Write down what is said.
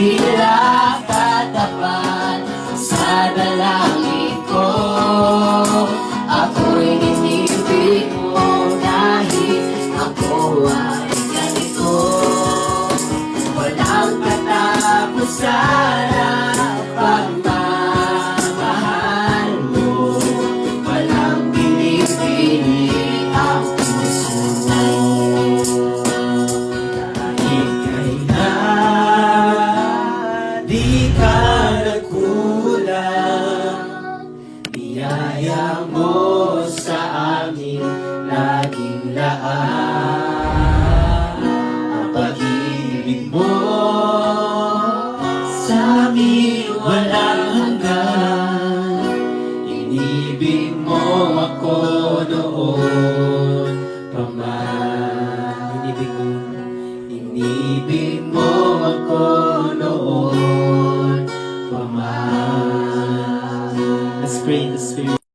tila katapat sa dalangin ko. Ako'y inibig mo kahit ako ay ganito. Walang katapusan ang pagmamahal mo. Walang pinipili ang puso mo. Kahit kailan di ka nagkulang, biyaya mo sa amin laging laan. Ang pag-ibig mo sa amin walang hanggan. Inibig mo ako noon pa man. Inibig mo ako noon pa man. Let's pray in the Spirit.